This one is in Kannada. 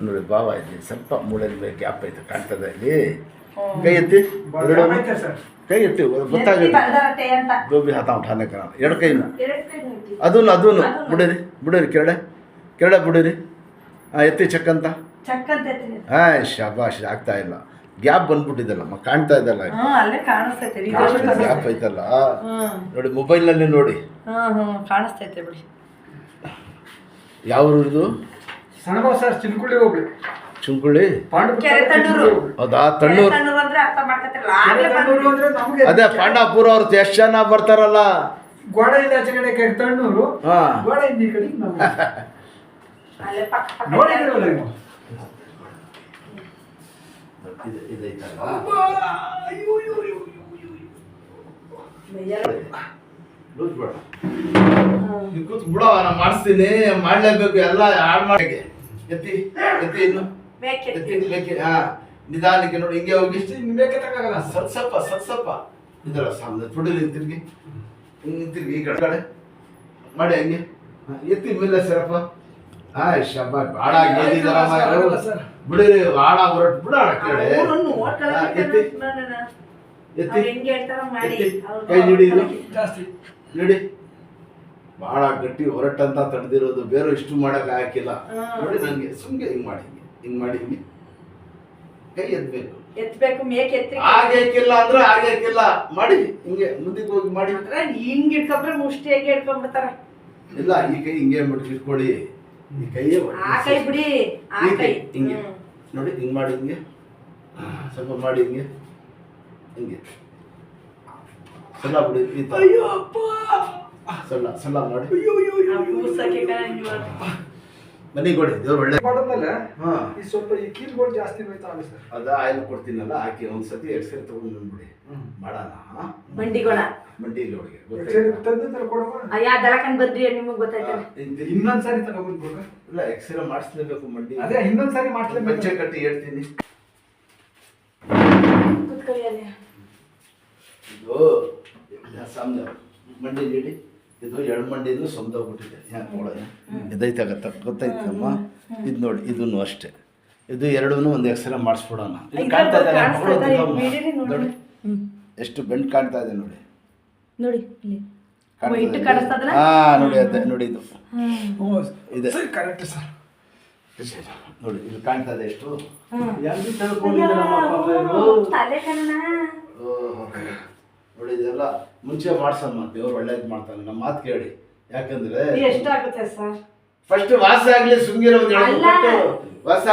ನೋಡಿ ಭಾವ ಇದೆ, ಸ್ವಲ್ಪ ಮೂಳೆಯಲ್ಲಿ ಗ್ಯಾಪ್ ಐತೆ, ಕಾಣ್ತದೆ ಇಲ್ಲಿ. ಕೈ ಎತ್ತಿ, ಕೈ ಎತ್ತಿ, ಗೊತ್ತಾಗುತ್ತೆ. ಗೋಬಿ ಹಾತ ಉಠಾನೆ ಕಣ, ಎರಡು ಕೈನ ಅದನ್ನು ಬಿಡಿರಿ ಬಿಡಿರಿ, ಕೆರಡೆ ಬಿಡಿರಿ. ಹಾಂ, ಎತ್ತಿ ಚಕ್ಕಂತ. ಹಾಂ, ಶಾಬಾಷ್. ಆಗ್ತಾ ಇಲ್ಲ, ಗ್ಯಾಪ್ ಬಂದ್ಬಿಟ್ಟಿದ್ದಲ್ಲಮ್ಮ, ಕಾಣ್ತಾ ಇದ್ದಲ್ಲ, ಗ್ಯಾಪ್ ಐತಲ್ಲ ನೋಡಿ. ಮೊಬೈಲ್ನಲ್ಲಿ ನೋಡಿ ಕಾಣಿಸ್ತೈತೆ ಬಿಡಿ. ಯಾವ ಇದು? ಸರ್, ಚಿನ್ಕುಳ್ಳಿ ಹೋಗ್ಲಿ. ಚುಂಕುಳ್ಳಿ? ಹೌದಾ? ತಣ್ಣೂರು. ಅದೇ ಪಾಂಡಾಪುರ ಅವ್ರದ್ದು ಎಷ್ಟು ಜನ ಬರ್ತಾರಲ್ಲ. ಗೋಡೆಯಿಂದ ಆಚೆ ಕಡೆ ತಣ್ಣೂರು, ಗೋಡೆಯಿಂದ ಈ ಕಡೆ ನೋಡಿದಿರಲ್ಲ ನೀವು. ಬಿಡೋ, ನಾನು ಮಾಡಿಸ್ತೀನಿ, ಮಾಡ್ಲೇಬೇಕು, ಎಲ್ಲ ಹಾಳು ಮಾಡಿ. ಎತ್ತಿ ಎತ್ತಿ, ಇನ್ನು ಎತ್ತಿ. ಹಾ, ನಿಧಾನಕ್ಕೆ ನೋಡಿ, ಹಿಂಗೆ ಹೋಗಿ. ಬೇಕೆ ತಗೋಲ್ಲ. ಸ್ವಲ್ಪ ಇದರ ಸಾಮ್ನೆ ತುಡಿಲಿ, ತಿರ್ಗಿ ತಿರ್ಗಿ ಈ ಕಡೆ ಮಾಡಿ, ಹಂಗೆ ಎತ್ತಿ ಮೇಲೆ ಸರಪ್ಪ. ಹಾಂ, ಶಾಬಾಷ್. ಭಾಳ ಬಿಡಿರಿ, ಭಾಳ ಹೊರಟು ಬಿಡೋಣ ಕೇಳಿ. ಎತ್ತಿ ಕೈ ನೀಡಿ, ಜಾಸ್ತಿ ನೋಡಿ. ಭಾಳ ಗಟ್ಟಿ ಹೊರಟಂತ ತಡೆದಿರೋದು, ಬೇರೆ ಇಷ್ಟು ಮಾಡಕ್ಕೆ ಹಾಕಿಲ್ಲ ನೋಡಿ. ನನಗೆ ಸುಮ್ಗೆ ಹಿಂಗೆ ಮಾಡಿ ಕೈ ಎತ್ಬೇಕು. ಆಗೇಕಿಲ್ಲ ಅಂದ್ರೆ ಆಗೇಕಿಲ್ಲ ಮಾಡಿ, ಹಿಂಗೆ ಮುಂದಕ್ಕೆ ಹೋಗಿ ಮಾಡಿ. ಹಿಂಗ್ ಇಟ್ಕೊಂಡ್ರೆ ಮುಷ್ಟಿ ಹೇಗೆ ಇಟ್ಕೊಂಡ್ಬಿಡ್ತಾರ. ಇಲ್ಲ, ಈ ಕೈ ಹಿಂಗೆ ಇಟ್ಕೊಳ್ಳಿ, ಈ ಕೈಯೇ ಕೈ ಬಿಡಿ. ಹಿಂಗೆ ನೋಡಿ, ಹಿಂಗೆ ಮಾಡಿ, ಹಿಂಗೆ ಸ್ವಲ್ಪ ಮಾಡಿ, ಹಿಂಗೆ ಸಲ ಬಿಡಿ. ಸಲ ಮಾಡಿ ಮನೆಗೆ ಕೊಡಿ. ದೇವ್ರು ಒಳ್ಳೆ ಮಾಡೋದ್ಮೇಲೆ ಈ ಸ್ವಲ್ಪ ಈ ಕೀಲ್ಗಳು ಜಾಸ್ತಿ ಹೋಯ್ತಾವೆ ಸರ್. ಅದ ಆಯಿಲ್ ಕೊಡ್ತೀನಲ್ಲ, ಹಾಕಿ ಒಂದ್ಸತಿ ಎಕ್ಸ್ರೇ ತಗೊಂಡು ಬಂದ್ಬಿಡಿ, ಮಾಡೋಣ. ಮಂಡಿಗಳಿಗೆ ಇನ್ನೊಂದ್ಸರಿ ತಗೊಂಡ್ಬಿಡ್ಬೇಕು. ಇಲ್ಲ, ಎಕ್ಸ್ರೇ ಮಾಡಿಸ್ಲೇಬೇಕು ಮಂಡಿ. ಅದೇ ಇನ್ನೊಂದ್ಸರಿ ಮಾಡಿಸ್ಲೇಬೇಕು. ಪಂಚೆ ಕಟ್ಟಿ ಹೇಳ್ತೀನಿ. ಇದು ಸಾಮ್ಯ ಮಂಡಿ ನೀಡಿ, ಇದು ಎಳ್ ಮಂಡಿನೂ ಸೊಂದೋಗ್ಬಿಟ್ಟಿದೆ. ಇದೈತಾಗತ್ತ, ಗೊತ್ತಾಯ್ತಮ್ಮ? ಇದು ನೋಡಿ, ಇದನ್ನು ಅಷ್ಟೇ. ಇದು ಎರಡೂ ಒಂದು ಎಕ್ಸ್ರೇ ಮಾಡಿಸ್ಬಿಡೋಣ. ಇದು ಕಾಣ್ತಾ ಇದೆ, ಎಷ್ಟು ಬೆಂಡ್ ಕಾಣ್ತಾ ಇದೆ ನೋಡಿ. ನೋಡಿ ನೋಡಿ, ಅದೇ ನೋಡಿ, ಇದು ಇದೆ ಕರೆಕ್ಟ್ ಸರ್. ನೋಡಿ, ಇದು ಕಾಣ್ತಾ ಇದೆ ಎಷ್ಟು. ನೋಡಿ, ಇದೆಲ್ಲ ಮುಂಚೆ ಮಾಡ್ಸಮ್ಮ, ದೇವ್ರು ಒಳ್ಳೇದು ಮಾಡ್ತಾನೆ. ನಮ್ಮ ಮಾತು ಕೇಳಿ. ಯಾಕಂದ್ರೆ ಎಷ್ಟಾಗುತ್ತೆ ಸರ್? ಫಸ್ಟ್ ವಾಸ ಆಗ್ಲಿ, ಸುಂಗಿರ ಒಂದು ವಾಸ